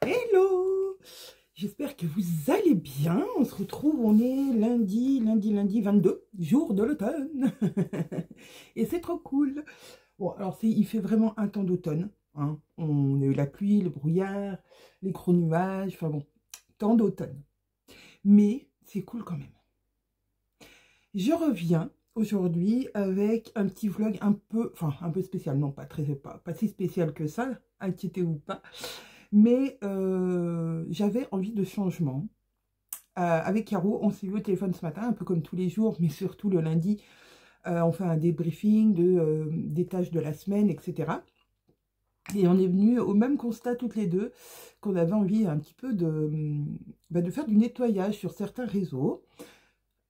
Hello! J'espère que vous allez bien. On se retrouve, on est lundi 22, jour de l'automne. Et c'est trop cool. Bon, alors il fait vraiment un temps d'automne, hein. On a eu la pluie, le brouillard, les gros nuages, enfin bon, temps d'automne. Mais c'est cool quand même. Je reviens aujourd'hui avec un petit vlog un peu spécial. Non, pas si spécial que ça, inquiétez-vous pas. Mais j'avais envie de changement. Avec Caro, on s'est vu au téléphone ce matin, un peu comme tous les jours, mais surtout le lundi, on fait un débriefing des tâches de la semaine, etc. Et on est venu au même constat toutes les deux, qu'on avait envie un petit peu de faire du nettoyage sur certains réseaux,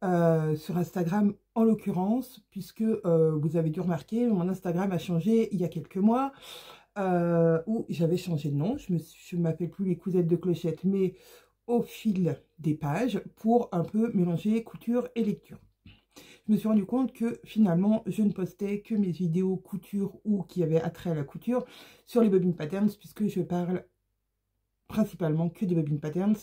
sur Instagram en l'occurrence, puisque vous avez dû remarquer, mon Instagram a changé il y a quelques mois, où j'avais changé de nom. Je ne m'appelle plus les Cousettes de Clochette, mais au fil des pages pour un peu mélanger couture et lecture. Je me suis rendu compte que finalement je ne postais que mes vidéos couture ou qui avaient attrait à la couture sur les Bobbin Patterns, puisque je parle principalement que des Bobbin Patterns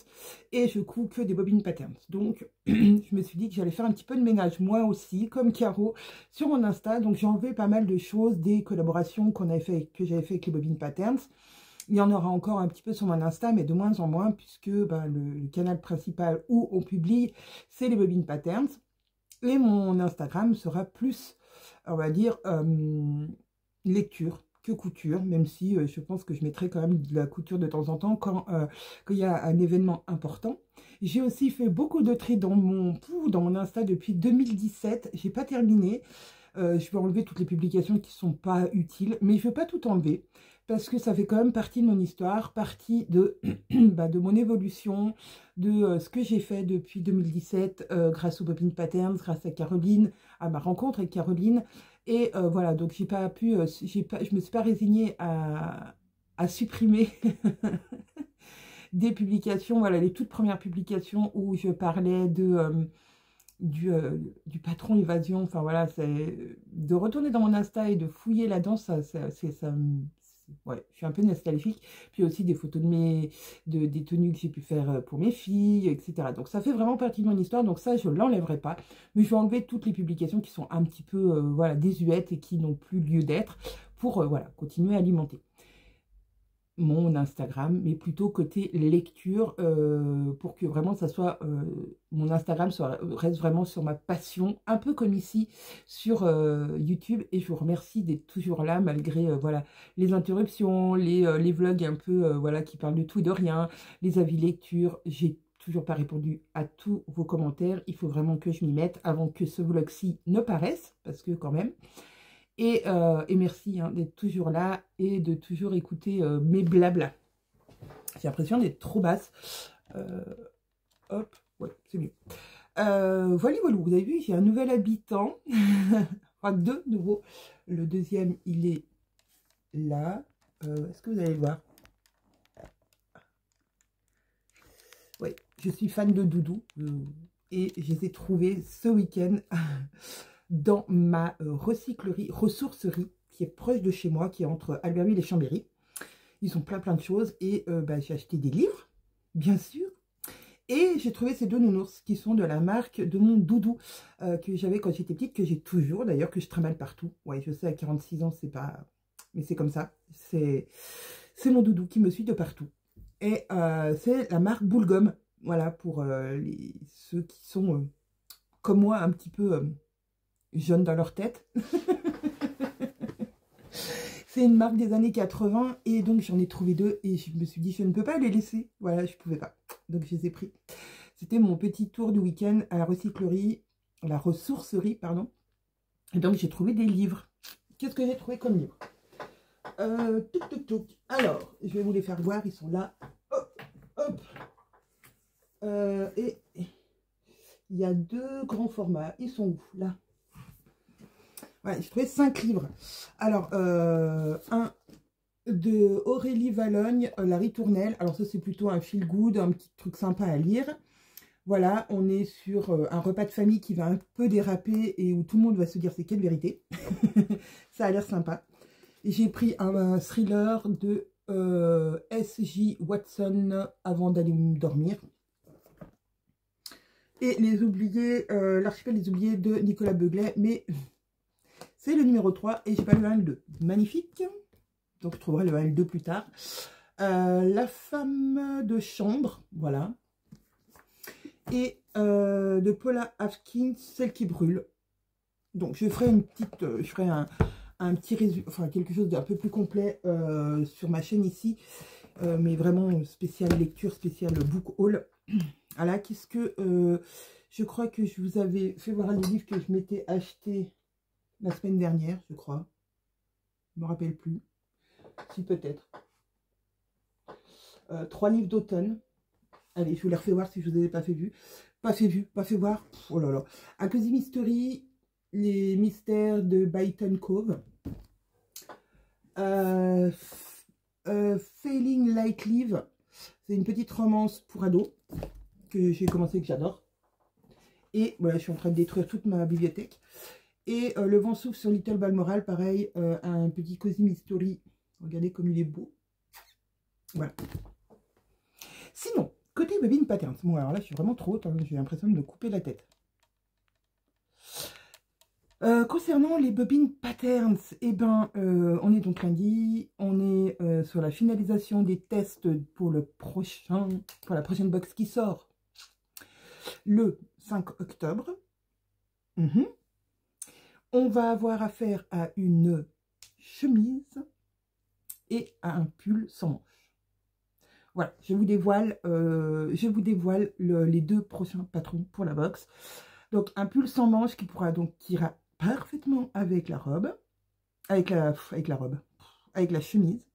et je couds que des Bobbin Patterns. Donc je me suis dit que j'allais faire un petit peu de ménage moi aussi, comme Caro, sur mon Insta. Donc j'ai enlevé pas mal de choses, des collaborations que j'avais fait avec les Bobbin Patterns. Il y en aura encore un petit peu sur mon Insta, mais de moins en moins, puisque le canal principal où on publie, c'est les Bobbin Patterns. Et mon Instagram sera plus, on va dire, lecture que couture, même si je pense que je mettrai quand même de la couture de temps en temps quand il y a un événement important. J'ai aussi fait beaucoup de tri dans mon Insta depuis 2017. J'ai pas terminé. Je vais enlever toutes les publications qui ne sont pas utiles, mais je ne veux pas tout enlever, parce que ça fait quand même partie de mon histoire, partie de, de mon évolution, de ce que j'ai fait depuis 2017, grâce aux Bobbin Patterns, grâce à Caroline, à ma rencontre avec Caroline. Et voilà, donc je me suis pas résignée à supprimer des publications, voilà, les toutes premières publications où je parlais du patron évasion. Enfin voilà, c'est de retourner dans mon Insta et de fouiller là-dedans, ouais, je suis un peu nostalgique. Puis aussi des photos des tenues que j'ai pu faire pour mes filles, etc. Donc ça fait vraiment partie de mon histoire, donc ça je l'enlèverai pas, mais je vais enlever toutes les publications qui sont un petit peu voilà, désuètes et qui n'ont plus lieu d'être, pour voilà, continuer à alimenter mon Instagram, mais plutôt côté lecture, pour que vraiment ça soit mon Instagram reste vraiment sur ma passion, un peu comme ici sur YouTube. Et je vous remercie d'être toujours là malgré voilà, les interruptions, les vlogs un peu voilà, qui parlent de tout et de rien, les avis lecture. J'ai toujours pas répondu à tous vos commentaires, il faut vraiment que je m'y mette avant que ce vlog-ci ne paraisse, parce que quand même. Et merci hein, d'être toujours là et de toujours écouter mes blabla. J'ai l'impression d'être trop basse. Hop, ouais, c'est mieux. Voilà, vous avez vu, j'ai un nouvel habitant. Enfin, deux nouveaux. Le deuxième, il est là. Est-ce que vous allez le voir? Oui, je suis fan de doudou. Et je les ai trouvés ce week-end dans ma ressourcerie, qui est proche de chez moi, qui est entre Albertville et Chambéry. Ils ont plein de choses. Et j'ai acheté des livres, bien sûr. Et j'ai trouvé ces deux nounours qui sont de la marque de mon doudou, que j'avais quand j'étais petite, que j'ai toujours d'ailleurs, que je trimballe partout. Ouais, je sais, à 46 ans, c'est pas... Mais c'est comme ça. C'est mon doudou qui me suit de partout. Et c'est la marque Boulgum. Voilà, pour ceux qui sont, comme moi, un petit peu jeunes dans leur tête. C'est une marque des années 80 et donc j'en ai trouvé deux et je me suis dit je ne peux pas les laisser. Voilà, je ne pouvais pas. Donc je les ai pris. C'était mon petit tour du week-end à la ressourcerie, pardon. Et donc j'ai trouvé des livres. Qu'est-ce que j'ai trouvé comme livre? Alors, je vais vous les faire voir, ils sont là. Hop, hop. Et il y a deux grands formats. Ils sont où? Là. Ouais, j'ai trouvé 5 livres. Alors, un de Aurélie Valogne, La Ritournelle. Alors ça, c'est plutôt un feel good, un petit truc sympa à lire. Voilà, on est sur un repas de famille qui va un peu déraper et où tout le monde va se dire c'est quelle vérité. Ça a l'air sympa. J'ai pris un thriller de S.J. Watson avant d'aller dormir. Et les oubliés, l'archipel des oubliés de Nicolas Beuglet, mais c'est le numéro 3 et j'ai pas le 1 et le 2. Magnifique. Donc je trouverai le 1 et le 2 plus tard. La femme de chambre, voilà. Et de Paula Atkins, celle qui brûle. Donc je ferai une petite, je ferai un petit résumé, enfin quelque chose d'un peu plus complet sur ma chaîne ici, mais vraiment spécial lecture, spécial book haul. Voilà, qu'est-ce que je crois que je vous avais fait voir les livres que je m'étais acheté la semaine dernière, je crois. Je ne me rappelle plus. Si, peut-être. 3 livres d'automne. Allez, je vous les refais voir si je vous ai pas fait vu. Pas fait voir. Pff, oh là là. A Cozy Mystery, les mystères de Byton Cove. Failing Like Live. C'est une petite romance pour ados que j'ai commencé, que j'adore. Et voilà, je suis en train de détruire toute ma bibliothèque. Et Le vent souffle sur Little Balmoral, pareil, un petit Cozy Mystery. Regardez comme il est beau. Voilà. Sinon, côté Bobine Patterns. Bon, alors là, je suis vraiment trop haute. Hein, j'ai l'impression de me couper la tête. Concernant les Bobine Patterns, eh ben, on est donc lundi. On est sur la finalisation des tests pour la prochaine box qui sort le 5 octobre. On va avoir affaire à une chemise et à un pull sans manches. Voilà, je vous dévoile les 2 prochains patrons pour la box. Donc un pull sans manches qui ira parfaitement avec la robe, avec la chemise.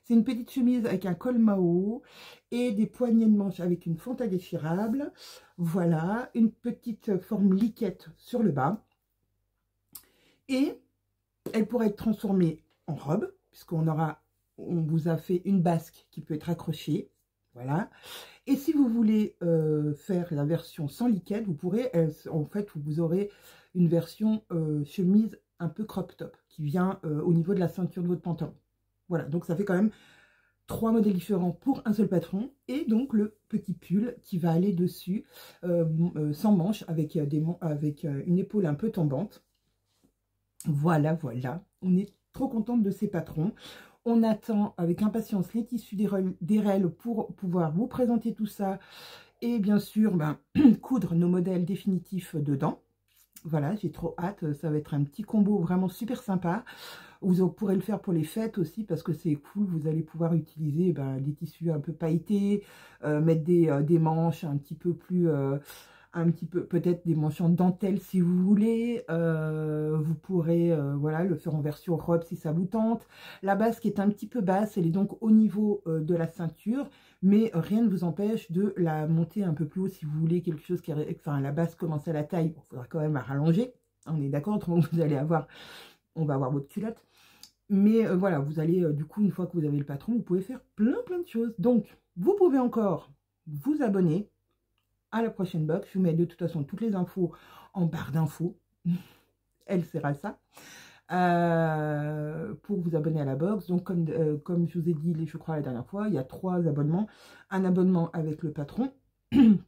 C'est une petite chemise avec un col Mao et des poignées de manches avec une fente à déchirable. Voilà, une petite forme liquette sur le bas. Et elle pourrait être transformée en robe, puisqu'on vous a fait une basque qui peut être accrochée. Voilà. Et si vous voulez faire la version sans liquette, vous pourrez, en fait, vous aurez une version chemise un peu crop top qui vient au niveau de la ceinture de votre pantalon. Voilà, donc ça fait quand même 3 modèles différents pour un seul patron. Et donc le petit pull qui va aller dessus sans manches avec une épaule un peu tombante. Voilà, voilà. On est trop contente de ces patrons. On attend avec impatience les tissus d'Erel pour pouvoir vous présenter tout ça. Et bien sûr, coudre nos modèles définitifs dedans. Voilà, j'ai trop hâte. Ça va être un petit combo vraiment super sympa. Vous pourrez le faire pour les fêtes aussi parce que c'est cool. Vous allez pouvoir utiliser des tissus un peu pailletés, mettre des manches un petit peu plus... peut-être des manches en dentelle si vous voulez. Vous pourrez voilà, le faire en version robe si ça vous tente. La basque est un petit peu basse, elle est donc au niveau de la ceinture, mais rien ne vous empêche de la monter un peu plus haut si vous voulez quelque chose qui... Enfin, la basque commence à la taille, il faudra quand même la rallonger. On est d'accord, autrement vous allez avoir... On va avoir votre culotte. Mais voilà, vous allez, du coup, une fois que vous avez le patron, vous pouvez faire plein de choses. Donc, vous pouvez encore vous abonner à la prochaine box. Je vous mets de toute façon toutes les infos en barre d'infos. Elle sert à ça. Pour vous abonner à la box. Donc, comme je vous ai dit, je crois, la dernière fois, il y a 3 abonnements. Un abonnement avec le patron,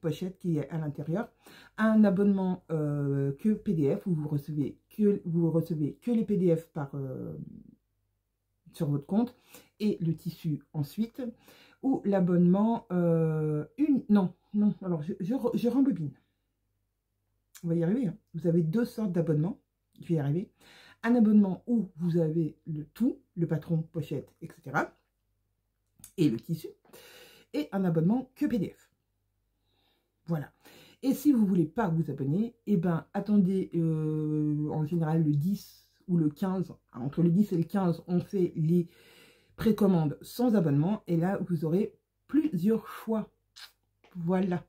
pochette qui est à l'intérieur. Un abonnement que PDF, où vous recevez que les PDF sur votre compte. Et le tissu ensuite. Ou l'abonnement non, alors je rembobine. On va y arriver, hein. Vous avez 2 sortes d'abonnements, je vais y arriver. Un abonnement où vous avez le patron, pochette, etc. Et le tissu. Et un abonnement que PDF. Voilà. Et si vous ne voulez pas vous abonner, eh ben attendez, en général le 10 ou le 15, entre le 10 et le 15, on fait les précommande sans abonnement et là vous aurez plusieurs choix. Voilà,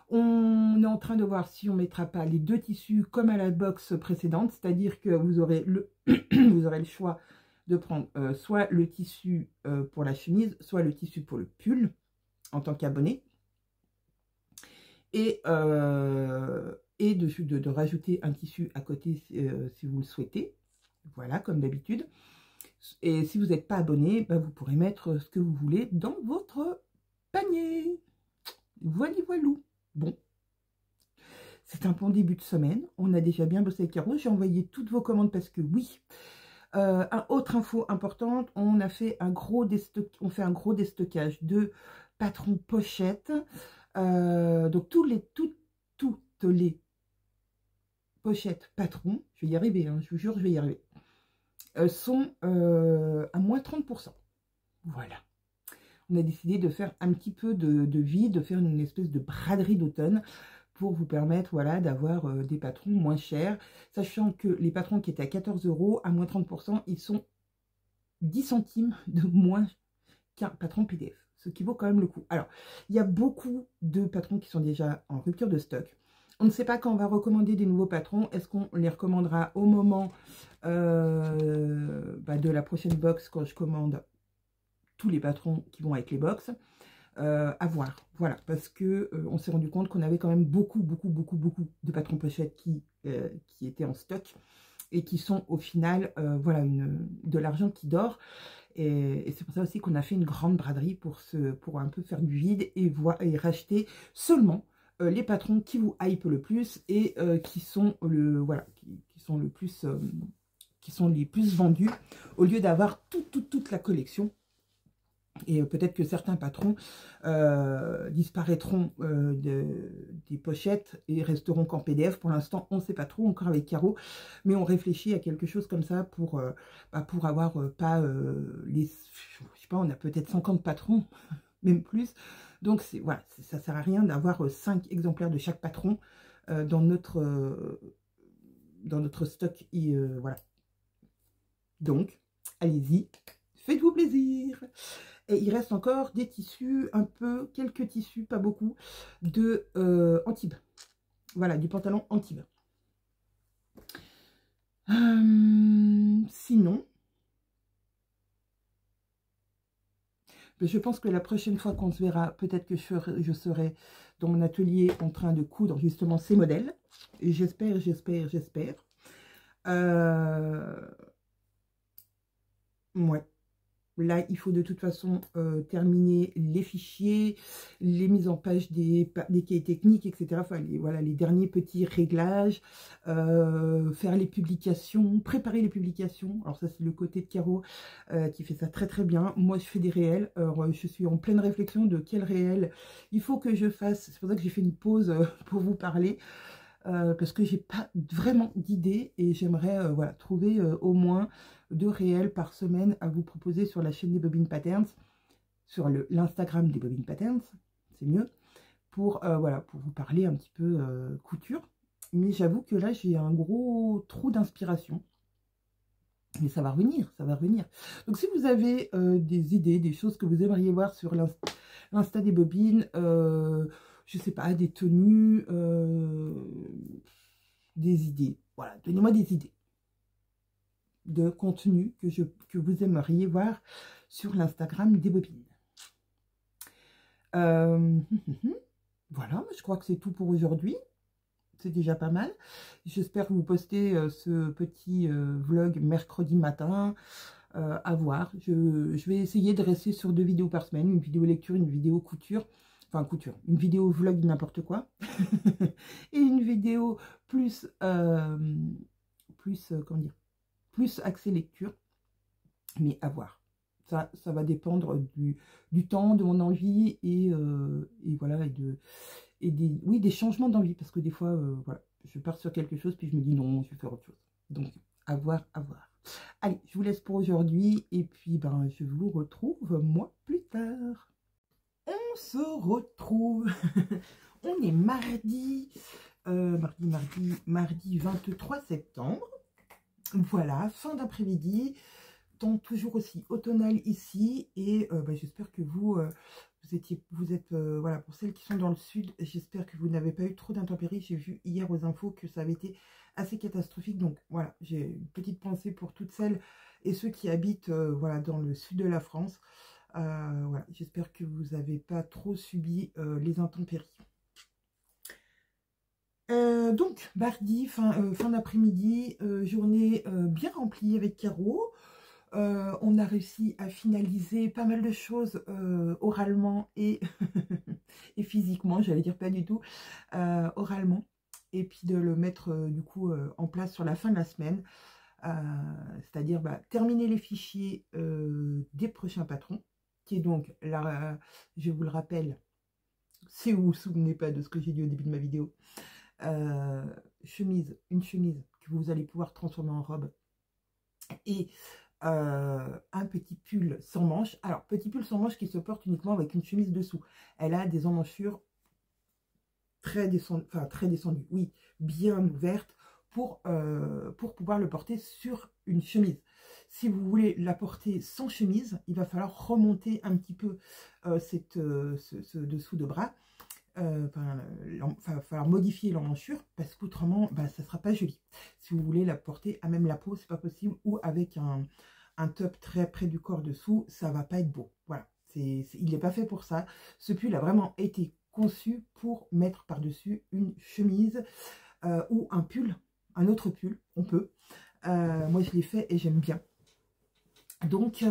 on est en train de voir si on mettra pas les 2 tissus comme à la box précédente, c'est-à-dire que vous aurez vous aurez le choix de prendre soit le tissu pour la chemise, soit le tissu pour le pull en tant qu'abonné, et de rajouter un tissu à côté si vous le souhaitez. Voilà, comme d'habitude. Et si vous n'êtes pas abonné, bah, vous pourrez mettre ce que vous voulez dans votre panier. Voilà, voilou. Bon, c'est un bon début de semaine. On a déjà bien bossé avec Caro. J'ai envoyé toutes vos commandes parce que oui. Autre info importante, on a fait un gros déstockage de patrons pochettes. Donc toutes les pochettes patrons, je vais y arriver, hein, je vous jure, je vais y arriver, sont à moins 30%. Voilà. On a décidé de faire un petit peu de vide, de faire une espèce de braderie d'automne pour vous permettre, voilà, d'avoir des patrons moins chers, sachant que les patrons qui étaient à 14 € à moins 30%, ils sont 10 centimes de moins qu'un patron PDF, ce qui vaut quand même le coup. Alors, il y a beaucoup de patrons qui sont déjà en rupture de stock. On ne sait pas quand on va recommander des nouveaux patrons. Est-ce qu'on les recommandera au moment de la prochaine box, quand je commande tous les patrons qui vont avec les box? À voir, voilà, parce que on s'est rendu compte qu'on avait quand même beaucoup de patrons pochettes qui étaient en stock et qui sont au final, voilà, de l'argent qui dort. Et c'est pour ça aussi qu'on a fait une grande braderie pour un peu faire du vide et racheter seulement les patrons qui vous hype le plus et qui sont qui sont le plus qui sont les plus vendus, au lieu d'avoir toute la collection. Et peut-être que certains patrons disparaîtront des pochettes et resteront qu'en PDF. Pour l'instant, on ne sait pas trop encore avec Caro, mais on réfléchit à quelque chose comme ça pour avoir pas les... Je sais pas, on a peut-être 50 patrons, même plus. Donc, voilà, ça ne sert à rien d'avoir 5 exemplaires de chaque patron dans notre stock. Et, voilà. Donc, allez-y, faites-vous plaisir. Et il reste encore des tissus, quelques tissus, pas beaucoup, de Antibes. Voilà, du pantalon Antibes. Sinon, je pense que la prochaine fois qu'on se verra, peut-être que je serai dans mon atelier en train de coudre justement ces modèles. J'espère. Ouais. Là, il faut de toute façon terminer les fichiers, les mises en page des cahiers techniques, etc. Enfin, voilà, les derniers petits réglages, faire les publications, préparer les publications. Alors ça, c'est le côté de Caro qui fait ça très bien. Moi, je fais des réels. Alors, je suis en pleine réflexion de quel réel il faut que je fasse. C'est pour ça que j'ai fait une pause pour vous parler. Parce que j'ai pas vraiment d'idée et j'aimerais voilà, trouver au moins 2 réels par semaine à vous proposer sur la chaîne des Bobine Patterns, sur l'Instagram des Bobine Patterns, c'est mieux, pour voilà, pour vous parler un petit peu couture. Mais j'avoue que là j'ai un gros trou d'inspiration. Mais ça va revenir, ça va revenir. Donc si vous avez des idées, des choses que vous aimeriez voir sur l'Insta des Bobines, je sais pas, des tenues, des idées. Voilà, donnez-moi des idées de contenu que vous aimeriez voir sur l'Instagram des Bobines. Voilà, je crois que c'est tout pour aujourd'hui. C'est déjà pas mal. J'espère que vous postez ce petit vlog mercredi matin. À voir. Je vais essayer de rester sur 2 vidéos par semaine. Une vidéo lecture, une vidéo couture. Enfin, couture. Une vidéo vlog n'importe quoi. Et une vidéo plus... comment dire, plus axée lecture. Mais à voir. Ça va dépendre du temps, de mon envie et voilà, des changements d'envie, parce que des fois, voilà, je pars sur quelque chose, puis je me dis non, je vais faire autre chose. Donc, à voir. Allez, je vous laisse pour aujourd'hui, et puis ben, je vous retrouve moi plus tard. On se retrouve. On est mardi 23 septembre. Voilà, fin d'après-midi. Temps toujours aussi automnal ici, et j'espère que vous êtes voilà, pour celles qui sont dans le sud, j'espère que vous n'avez pas eu trop d'intempéries. J'ai vu hier aux infos que ça avait été assez catastrophique, donc voilà, j'ai une petite pensée pour toutes celles et ceux qui habitent voilà, dans le sud de la France. Voilà, j'espère que vous n'avez pas trop subi les intempéries. Donc mardi, fin d'après-midi, journée bien remplie avec Caro. On a réussi à finaliser pas mal de choses oralement et, et physiquement, j'allais dire pas du tout, oralement. Et puis de le mettre du coup en place sur la fin de la semaine. C'est-à-dire terminer les fichiers des prochains patrons, qui est donc, là, je vous le rappelle, si vous ne vous souvenez pas de ce que j'ai dit au début de ma vidéo, une chemise que vous allez pouvoir transformer en robe, et un petit pull sans manches. Alors, petit pull sans manches qui se porte uniquement avec une chemise dessous. Elle a des emmanchures très descendues, oui, bien ouvertes, pour pouvoir le porter sur une chemise. Si vous voulez la porter sans chemise, il va falloir remonter un petit peu ce dessous de bras. Il va falloir modifier l'emmanchure parce qu'autrement, ça ne sera pas joli. Si vous voulez la porter à même la peau, c'est pas possible, ou avec un top très près du corps dessous, ça va pas être beau. Voilà, il n'est pas fait pour ça. Ce pull a vraiment été conçu pour mettre par-dessus une chemise ou un pull, un autre pull, on peut. Moi, je l'ai fait et j'aime bien. Donc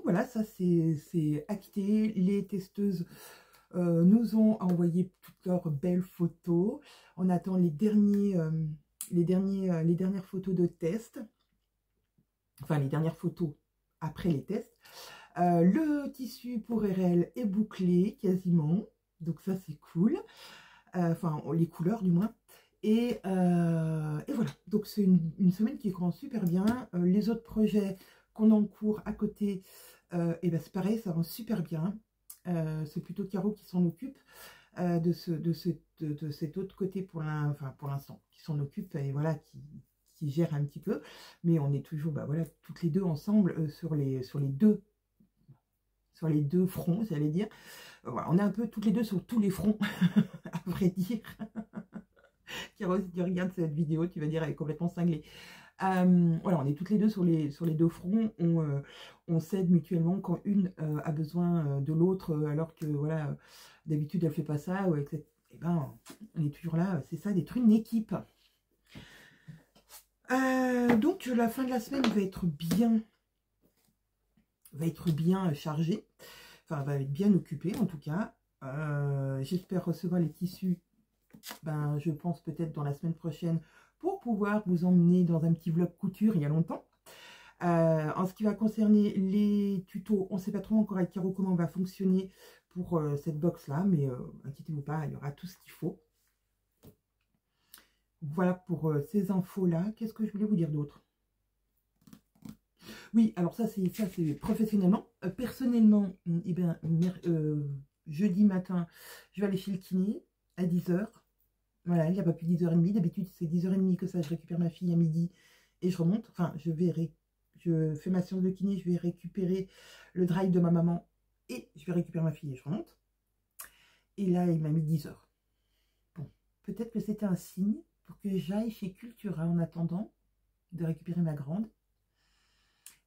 voilà, ça c'est acté. Les testeuses nous ont envoyé toutes leurs belles photos. On attend les dernières photos de test. Enfin, les dernières photos après les tests. Le tissu pour RL est bouclé quasiment. Donc ça, c'est cool. Enfin, les couleurs du moins. Et voilà. Donc c'est une semaine qui commence super bien. Les autres projets qu'on a en cours à côté, et c'est pareil, ça rend super bien. C'est plutôt Caro qui s'en occupe de cet autre côté pour l'instant, qui s'en occupe et voilà, qui gère un petit peu. Mais on est toujours voilà, toutes les deux ensemble sur les deux fronts, j'allais dire. Voilà, on est un peu toutes les deux sur tous les fronts, à vrai dire. Caro, si tu regardes cette vidéo, tu vas dire elle est complètement cinglée. Voilà, on est toutes les deux sur les deux fronts, on s'aide mutuellement quand une a besoin de l'autre, alors que voilà, d'habitude elle fait pas ça, ou etc. Et ben, on est toujours là, c'est ça, d'être une équipe. Donc la fin de la semaine va être bien chargée, enfin va être bien occupée en tout cas. J'espère recevoir les tissus, je pense peut-être dans la semaine prochaine, pour pouvoir vous emmener dans un petit vlog couture il y a longtemps. En ce qui va concerner les tutos, on ne sait pas trop encore avec Caro comment on va fonctionner pour cette box là, mais inquiétez-vous pas, il y aura tout ce qu'il faut. Voilà pour ces infos là. Qu'est-ce que je voulais vous dire d'autre? Oui, alors ça c'est professionnellement. Personnellement, jeudi matin, je vais aller chez le kiné à 10 h. Voilà, il n'y a pas plus 10h30. D'habitude, c'est 10h30 que ça. Je récupère ma fille à midi et je remonte. Enfin, je fais ma séance de kiné, je vais récupérer le drive de ma maman et je vais récupérer ma fille et je remonte. Et là, il m'a mis 10 h. Bon, peut-être que c'était un signe pour que j'aille chez Cultura en attendant de récupérer ma grande.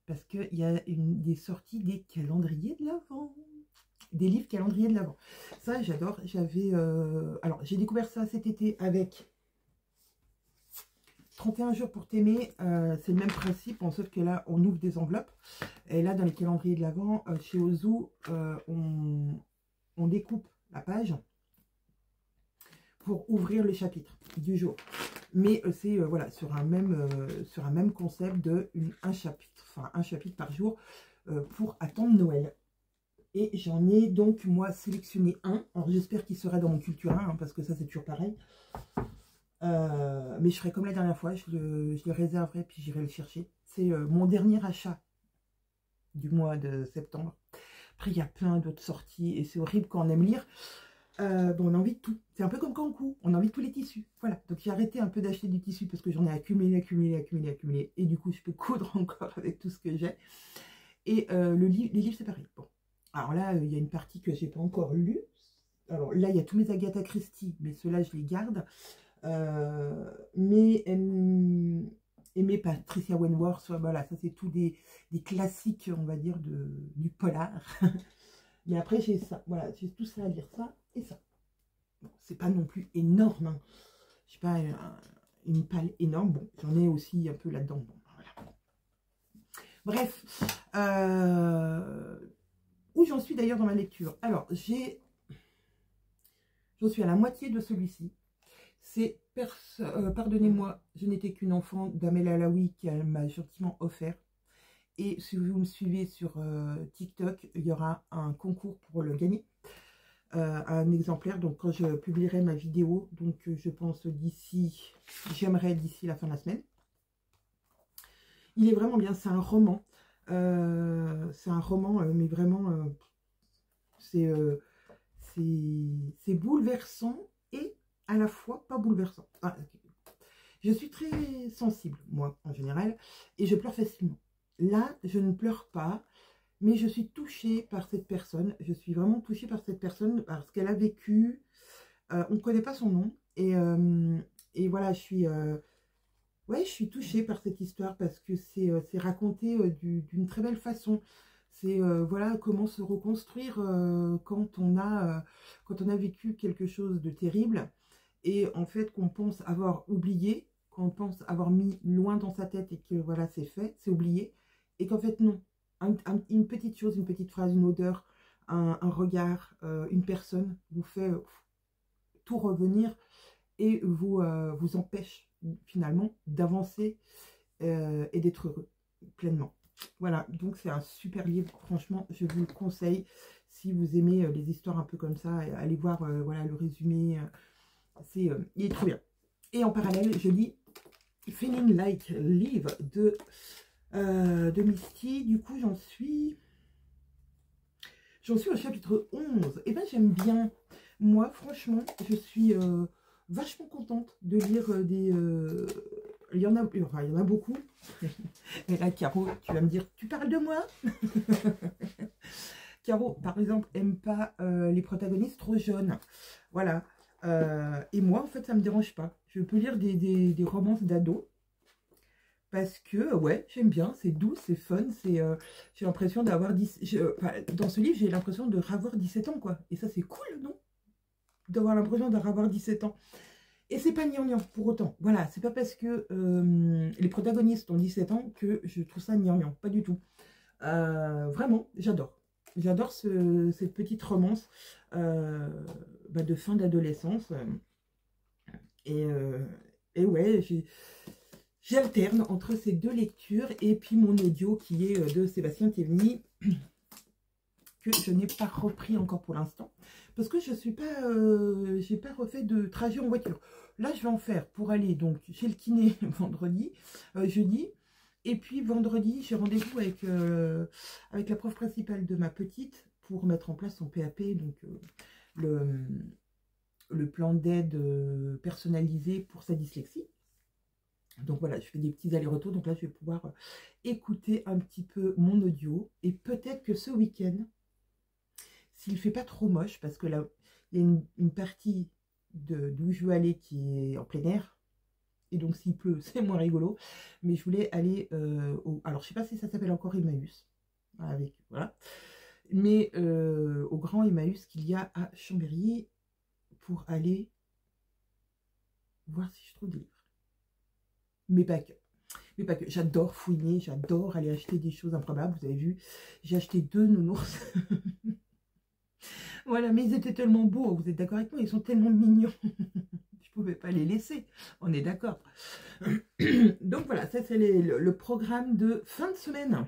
Parce qu'il y a des sorties des calendriers de l'Avent. Des livres calendriers de l'Avent. Ça, j'adore. Alors, j'ai découvert ça cet été avec 31 jours pour t'aimer. C'est le même principe, sauf que là, on ouvre des enveloppes. Et là, dans les calendriers de l'Avent, chez Ozu, on découpe la page pour ouvrir le chapitre du jour. Mais c'est voilà, sur un même concept de un chapitre par jour pour attendre Noël. Et j'en ai donc, moi, sélectionné un. Alors, j'espère qu'il sera dans mon Cultura, parce que ça, c'est toujours pareil. Mais je ferai comme la dernière fois, je le réserverai, puis j'irai le chercher. C'est mon dernier achat du mois de septembre. Après, il y a plein d'autres sorties, et c'est horrible quand on aime lire. On a envie de tout. C'est un peu comme Kankou, on a envie de tous les tissus. Voilà, donc j'ai arrêté un peu d'acheter du tissu, parce que j'en ai accumulé. Et du coup, je peux coudre encore avec tout ce que j'ai. Et les livres, c'est pareil. Bon. Alors là, il y a une partie que j'ai pas encore lue. Alors là, il y a tous mes Agatha Christie, mais ceux-là, je les garde. Mais mes Patricia Wentworth, voilà, ça c'est tout des classiques, on va dire, du polar. Mais après, j'ai ça, voilà, j'ai tout ça à lire, ça et ça. Bon, c'est pas non plus énorme, hein. Je sais pas, une palle énorme. Bon, j'en ai aussi un peu là-dedans. Bon, voilà. Bref, où j'en suis d'ailleurs dans ma lecture. Alors, j'en suis à la moitié de celui-ci. C'est Pardonnez-moi, je n'étais qu'une enfant d'Amel Alaoui qui m'a gentiment offert. Et si vous me suivez sur TikTok, il y aura un concours pour le gagner. Un exemplaire, donc quand je publierai ma vidéo, donc je pense j'aimerais d'ici la fin de la semaine. Il est vraiment bien, c'est un roman. Mais vraiment, c'est bouleversant et à la fois pas bouleversant. Ah, je suis très sensible, moi, en général, et je pleure facilement. Là, je ne pleure pas, mais je suis touchée par cette personne. Je suis vraiment touchée par cette personne, parce qu'elle a vécu. On ne connaît pas son nom. Et voilà, ouais, je suis touchée par cette histoire, parce que c'est raconté d'une très belle façon. C'est voilà comment se reconstruire quand on a vécu quelque chose de terrible. Et en fait, qu'on pense avoir oublié, qu'on pense avoir mis loin dans sa tête et que voilà, c'est fait, c'est oublié. Et qu'en fait, non. Une petite chose, une petite phrase, une odeur, un regard, une personne vous fait tout revenir et vous empêche finalement d'avancer et d'être heureux pleinement. Voilà, donc c'est un super livre, franchement, je vous le conseille. Si vous aimez les histoires un peu comme ça, allez voir voilà, le résumé. Il est trop bien. Et en parallèle, je lis Feeling Like Live de Misty. Du coup, j'en suis au chapitre 11. Et ben j'aime bien. Moi, franchement, je suis vachement contente de lire il y en a beaucoup. Et là, Caro, tu vas me dire, tu parles de moi? Caro, par exemple, aime pas les protagonistes trop jeunes. Voilà. Et moi, en fait, ça me dérange pas. Je peux lire des romances d'ados. Parce que, ouais, j'aime bien. C'est doux, c'est fun. J'ai l'impression d'avoir... dans ce livre, j'ai l'impression de ravoir 17 ans, quoi. Et ça, c'est cool, non? D'avoir l'impression de ravoir 17 ans. Et c'est pas gnangnan pour autant. Voilà, c'est pas parce que les protagonistes ont 17 ans que je trouve ça gnangnan. Pas du tout. Vraiment, j'adore. J'adore cette petite romance de fin d'adolescence. Et ouais, j'alterne entre ces deux lectures et puis mon audio qui est de Sébastien Théveny, que je n'ai pas repris encore pour l'instant. Parce que je suis pas, j'ai pas refait de trajet en voiture. Là, je vais en faire pour aller donc chez le kiné vendredi, jeudi. Et puis vendredi, j'ai rendez-vous avec la prof principale de ma petite pour mettre en place son PAP, donc le plan d'aide personnalisé pour sa dyslexie. Donc voilà, je fais des petits allers-retours. Donc là, je vais pouvoir écouter un petit peu mon audio. Et peut-être que ce week-end, s'il ne fait pas trop moche, parce que là, il y a une partie d'où je veux aller qui est en plein air. Et donc s'il pleut, c'est moins rigolo. Mais je voulais aller alors je sais pas si ça s'appelle encore Emmaüs. Voilà. Mais au grand Emmaüs qu'il y a à Chambéry, pour aller voir si je trouve des livres. Mais pas que. Mais pas que. J'adore fouiner, j'adore aller acheter des choses improbables. Vous avez vu, j'ai acheté 2 nounours. Voilà, mais ils étaient tellement beaux. Vous êtes d'accord avec moi? Ils sont tellement mignons. Je pouvais pas les laisser. On est d'accord. Donc voilà, ça c'est le programme de fin de semaine.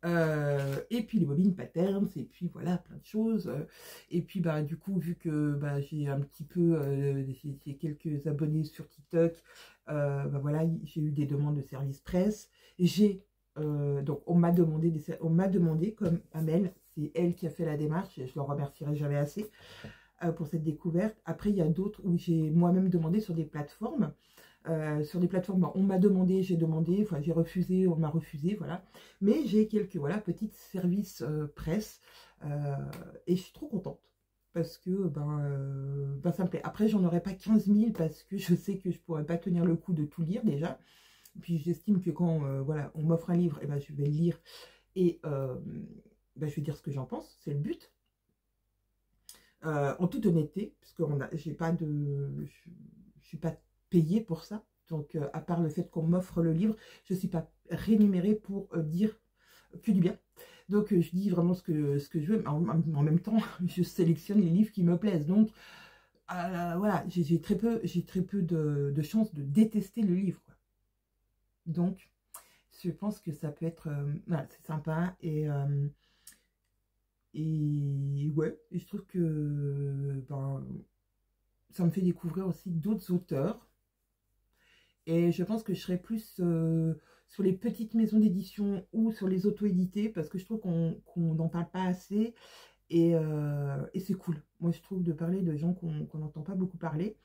Et puis les bobines patterns, et puis voilà, plein de choses. Et puis bah du coup, vu que j'ai un petit peu, j'ai quelques abonnés sur TikTok, voilà, j'ai eu des demandes de service presse. Donc on m'a demandé, comme Amel, c'est elle qui a fait la démarche, et je le remercierai jamais assez pour cette découverte. Après, il y a d'autres où j'ai moi-même demandé sur des plateformes. On m'a demandé, j'ai demandé, enfin j'ai refusé, on m'a refusé, voilà. Mais j'ai quelques petits services presse et je suis trop contente parce que ça me plaît. Après, j'en aurai pas 15 000 parce que je sais que je pourrais pas tenir le coup de tout lire déjà. Puis j'estime que quand voilà, on m'offre un livre, et je vais le lire et je vais dire ce que j'en pense, c'est le but. En toute honnêteté, parce que je suis pas payée pour ça, Donc, à part le fait qu'on m'offre le livre, je ne suis pas rémunérée pour dire que du bien. Donc, je dis vraiment ce que je veux, mais en même temps, je sélectionne les livres qui me plaisent. Donc, voilà, j'ai très peu de chances de détester le livre, quoi. Donc, je pense que ça peut être... voilà, c'est sympa. Et ouais, je trouve que ben, ça me fait découvrir aussi d'autres auteurs. Et je pense que je serai plus sur les petites maisons d'édition ou sur les auto-édités parce que je trouve qu'on n'en parle pas assez et c'est cool. Moi, je trouve de parler de gens qu'on n'entend pas beaucoup parler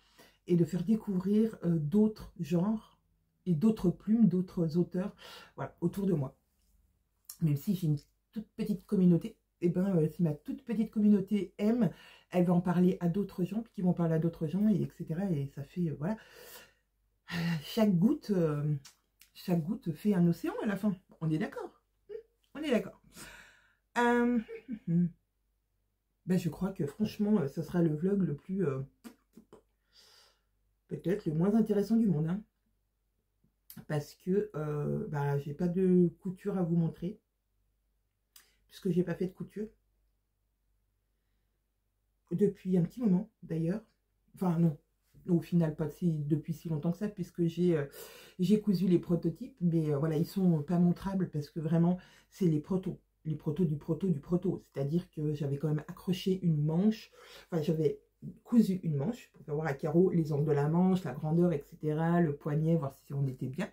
et de faire découvrir d'autres genres et d'autres plumes, d'autres auteurs, voilà, autour de moi. Même si j'ai une toute petite communauté, et ben si ma toute petite communauté aime, elle va en parler à d'autres gens, puis qui vont parler à d'autres gens, et etc. Et ça fait, voilà, chaque goutte fait un océan à la fin. On est d'accord? On est d'accord. Ben, je crois que franchement, ce sera le vlog le plus... peut-être le moins intéressant du monde. Hein. Parce que bah, j'ai pas de couture à vous montrer. Puisque j'ai pas fait de couture. Depuis un petit moment, d'ailleurs. Enfin, non. Au final, pas depuis si longtemps que ça, puisque j'ai cousu les prototypes, mais voilà, ils sont pas montrables parce que vraiment, c'est les protos du proto du proto. C'est-à-dire que j'avais quand même accroché une manche, enfin, j'avais cousu une manche pour faire voir à carreau les angles de la manche, la grandeur, etc., le poignet, voir si on était bien.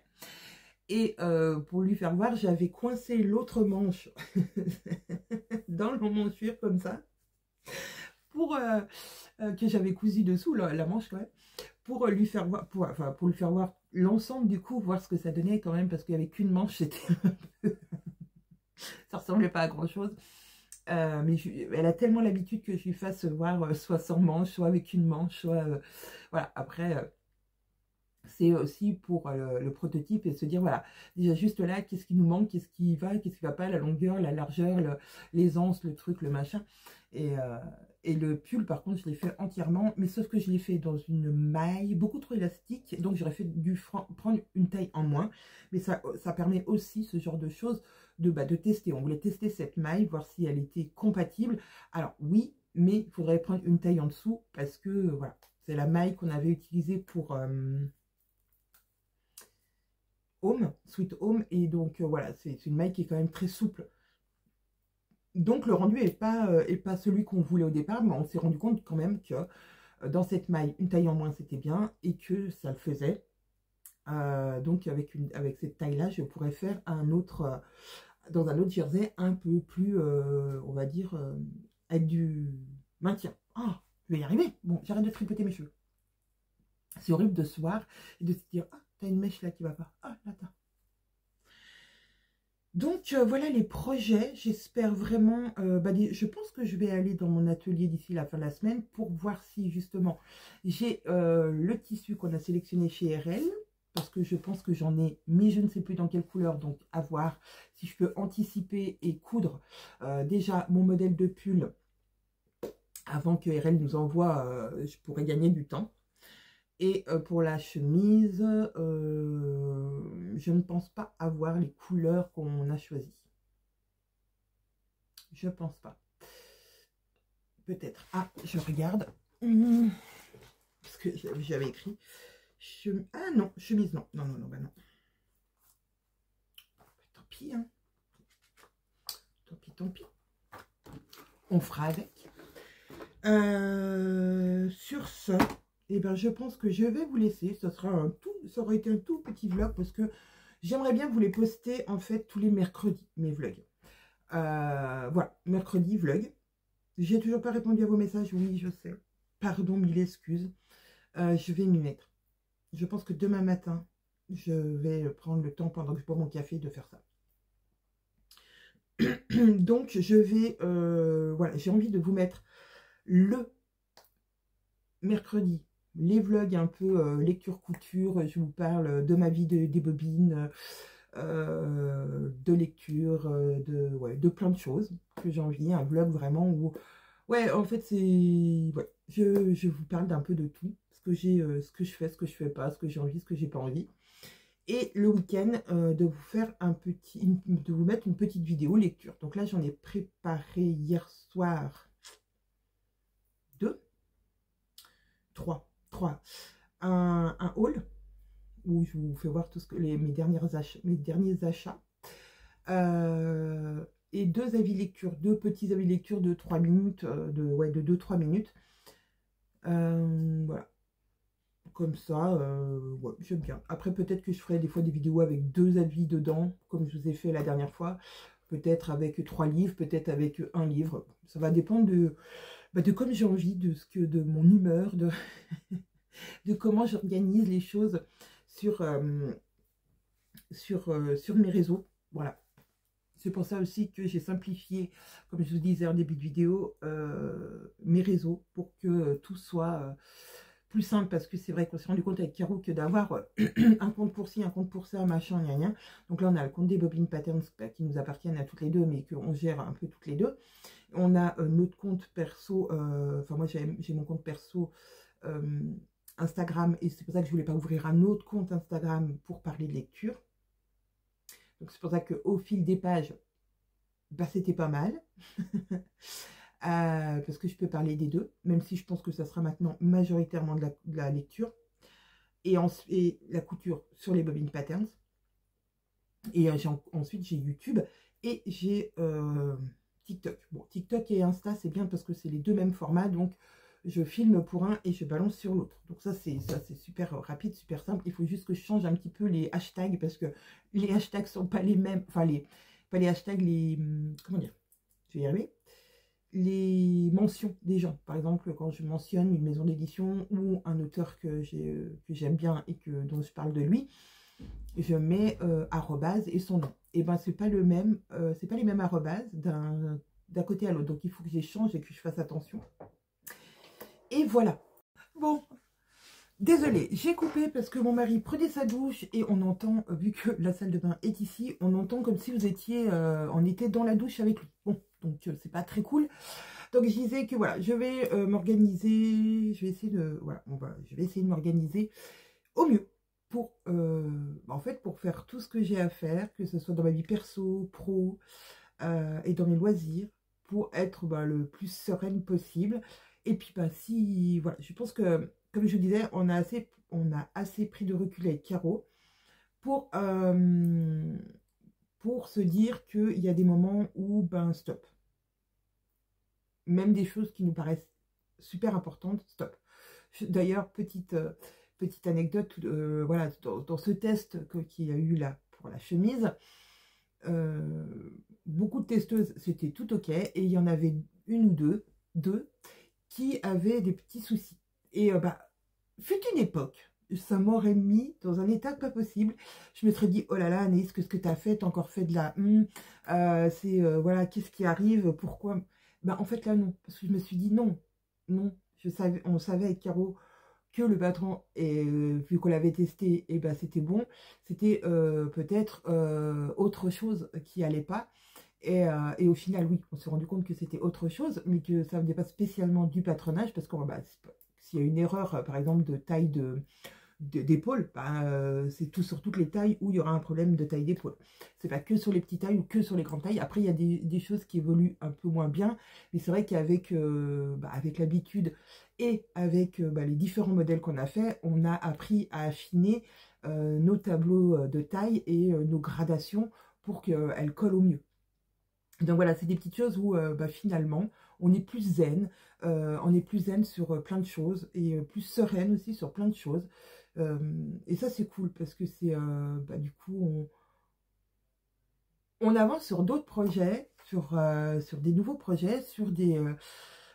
Et pour lui faire voir, j'avais coincé l'autre manche dans l'emmanchure comme ça, pour que j'avais cousu dessous, la manche quand même, pour lui faire voir, pour lui faire voir l'ensemble du coup, voir ce que ça donnait quand même, parce qu'il n'y avait qu'une manche, c'était ça ressemblait pas à grand chose. Mais elle a tellement l'habitude que je lui fasse voir soit sans manche, soit avec une manche, soit voilà. Après, c'est aussi pour le prototype et se dire voilà, déjà juste là, qu'est-ce qui nous manque, qu'est-ce qui va pas, la longueur, la largeur, l'aisance, le truc, le machin. Et le pull, par contre, je l'ai fait entièrement, mais sauf que je l'ai fait dans une maille beaucoup trop élastique, donc j'aurais dû prendre une taille en moins. Mais ça permet aussi ce genre de choses de tester. On voulait tester cette maille, voir si elle était compatible. Alors oui, mais il faudrait prendre une taille en dessous parce que voilà, c'est la maille qu'on avait utilisée pour Home, Sweet Home, et donc voilà, c'est une maille qui est quand même très souple. Donc le rendu n'est pas celui qu'on voulait au départ, mais on s'est rendu compte quand même que dans cette maille, une taille en moins c'était bien et que ça le faisait. Donc avec cette taille-là, je pourrais faire dans un autre jersey un peu plus, on va dire, avec du maintien. Ah, je vais y arriver. Bon, j'arrête de tripoter mes cheveux. C'est horrible de se voir et de se dire, ah, t'as une mèche là qui va pas. Ah, là t'as. Donc voilà les projets, j'espère vraiment, je pense que je vais aller dans mon atelier d'ici la fin de la semaine pour voir si justement j'ai le tissu qu'on a sélectionné chez RL, parce que je pense que j'en ai, mais je ne sais plus dans quelle couleur, donc à voir si je peux anticiper et coudre déjà mon modèle de pull avant que RL nous envoie, je pourrais gagner du temps. Et pour la chemise, je ne pense pas avoir les couleurs qu'on a choisies. Je pense pas. Peut-être. Ah, je regarde. Parce que j'avais écrit. Ah non, chemise, non. Non, bah non. Tant pis, hein. Tant pis. On fera avec. Sur ce... Et ben, je pense que je vais vous laisser. Ça aurait été un tout petit vlog parce que j'aimerais bien vous les poster en fait tous les mercredis, mes vlogs. Voilà, mercredi vlog. J'ai toujours pas répondu à vos messages. Oui, je sais. Pardon, mille excuses. Je vais m'y mettre. Je pense que demain matin, je vais prendre le temps pendant que je bois mon café de faire ça. Donc, je vais... voilà, j'ai envie de vous mettre le mercredi les vlogs un peu lecture couture, je vous parle de ma vie des bobines, de lecture, de plein de choses que j'ai envie, un vlog vraiment où, ouais, en fait c'est, ouais, je vous parle d'un peu de tout, parce que ce que je fais, ce que je fais pas, ce que j'ai envie, ce que j'ai pas envie. Et le week-end, de vous faire de vous mettre une petite vidéo lecture. Donc là, j'en ai préparé hier soir 3. Un haul où je vous fais voir tout ce que mes derniers achats. Et 2 avis lecture, 2 petits avis lecture de 3 minutes, de 2-3 minutes. Voilà. Comme ça, ouais, j'aime bien. Après, peut-être que je ferai des fois des vidéos avec 2 avis dedans, comme je vous ai fait la dernière fois. Peut-être avec 3 livres, peut-être avec 1 livre. Ça va dépendre de comme j'ai envie, de mon humeur, de comment j'organise les choses sur mes réseaux. Voilà. C'est pour ça aussi que j'ai simplifié, comme je vous disais en début de vidéo, mes réseaux pour que tout soit plus simple. Parce que c'est vrai qu'on s'est rendu compte avec Caro que d'avoir un compte pour ci, un compte pour ça, machin, gna gna. Donc là, on a le compte des Bobine Patterns qui nous appartiennent à toutes les deux, mais qu'on gère un peu toutes les deux. On a notre compte perso, enfin moi j'ai mon compte perso Instagram, et c'est pour ça que je voulais pas ouvrir un autre compte Instagram pour parler de lecture. Donc c'est pour ça qu'au fil des pages, bah, c'était pas mal. Parce que je peux parler des deux, même si je pense que ça sera maintenant majoritairement de la lecture. Et la couture sur les Bobine Patterns. Et ensuite j'ai YouTube et j'ai TikTok. Bon, TikTok et Insta, c'est bien parce que c'est les deux mêmes formats, donc je filme pour un et je balance sur l'autre. Donc ça c'est super rapide, super simple. Il faut juste que je change un petit peu les hashtags parce que les hashtags sont pas les mêmes. Enfin, pas les hashtags, comment dire, je vais y arriver. Les mentions des gens. Par exemple, quand je mentionne une maison d'édition ou un auteur que j'aime bien et dont je parle de lui, je mets arrobase et son nom. Et ben c'est pas le même, c'est pas les mêmes arrobases d'un côté à l'autre. Donc il faut que j'échange et que je fasse attention. Et voilà. Bon, désolée, j'ai coupé parce que mon mari prenait sa douche et on entend, vu que la salle de bain est ici, on entend comme si vous étiez, on était dans la douche avec lui. Bon, donc c'est pas très cool. Donc je disais que voilà, je vais m'organiser, je vais essayer de, voilà, je vais essayer de m'organiser au mieux pour, en fait, pour faire tout ce que j'ai à faire, que ce soit dans ma vie perso, pro et dans mes loisirs, pour être le plus sereine possible. Et puis si, voilà, je pense que, comme je disais, on a assez pris de recul avec Caro pour se dire qu'il y a des moments où, stop. Même des choses qui nous paraissent super importantes, stop. D'ailleurs, petite anecdote, voilà, dans ce test qu'il y a eu là pour la chemise, beaucoup de testeuses, c'était tout ok, et il y en avait une ou deux qui avaient des petits soucis. Et fut une époque, ça m'aurait mis dans un état pas possible. Je me serais dit, oh là là, Anaïs, qu'est-ce que tu as fait? T'as encore fait de la voilà, qu'est-ce qui arrive? Pourquoi? En fait, là, non. Parce que je me suis dit, non, on savait avec Caro que le patron, vu qu'on l'avait testé, et c'était bon. C'était peut-être autre chose qui allait pas. Et au final, oui, on s'est rendu compte que c'était autre chose, mais que ça ne venait pas spécialement du patronage, parce que s'il y a une erreur, par exemple, de taille d'épaule, c'est sur toutes les tailles où il y aura un problème de taille d'épaule. C'est pas que sur les petites tailles ou que sur les grandes tailles. Après, il y a des choses qui évoluent un peu moins bien, mais c'est vrai qu'avec avec l'habitude et avec les différents modèles qu'on a fait, on a appris à affiner nos tableaux de taille et nos gradations pour qu'elles collent au mieux. Donc voilà, c'est des petites choses où finalement, on est plus zen. On est plus zen sur plein de choses et plus sereine aussi sur plein de choses. Et ça, c'est cool parce que c'est du coup, on avance sur d'autres projets, sur des nouveaux projets, sur des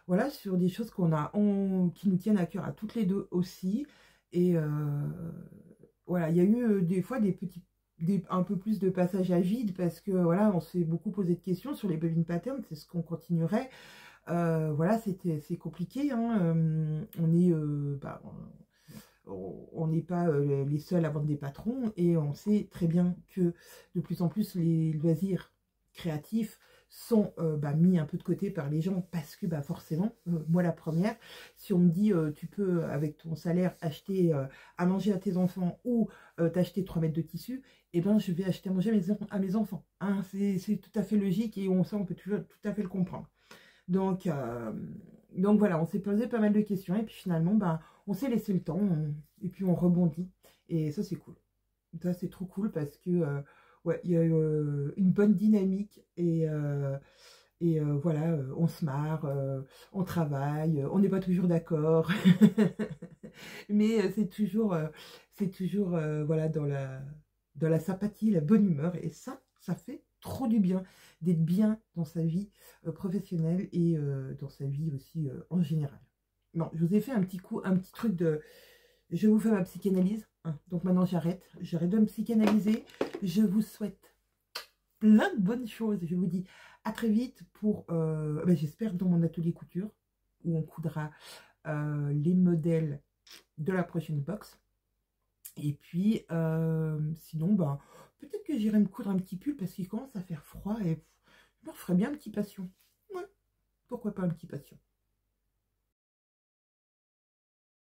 voilà, sur des choses qui nous tiennent à cœur à toutes les deux aussi. Et voilà, il y a eu des fois un peu plus de passage à vide parce que voilà, on s'est beaucoup posé de questions sur les Bobine Patterns, c'est ce qu'on continuerait. Voilà, c'est compliqué, hein. On n'est pas les seuls à vendre des patrons et on sait très bien que de plus en plus les loisirs créatifs sont mis un peu de côté par les gens parce que forcément, moi la première, si on me dit tu peux avec ton salaire acheter à manger à tes enfants ou t'acheter 3 mètres de tissu, eh ben je vais acheter à manger à mes enfants. Hein, c'est tout à fait logique et on peut tout à fait le comprendre. Donc voilà, on s'est posé pas mal de questions et puis finalement, on s'est laissé le temps et puis on rebondit. Et ça, c'est cool. Ça, c'est trop cool parce que ouais, il y a une bonne dynamique et voilà, on se marre, on travaille, on n'est pas toujours d'accord, mais c'est toujours voilà, dans la sympathie, la bonne humeur, et ça fait trop du bien d'être bien dans sa vie professionnelle et dans sa vie aussi en général. Bon, je vous ai fait un petit truc de... Je vous fais ma psychanalyse, hein. Donc maintenant j'arrête de me psychanalyser. Je vous souhaite plein de bonnes choses. Je vous dis à très vite pour, j'espère, dans mon atelier couture, où on coudra les modèles de la prochaine box. Et puis, sinon, peut-être que j'irai me coudre un petit pull parce qu'il commence à faire froid et je me referai bien un petit passion. Ouais, pourquoi pas un petit passion.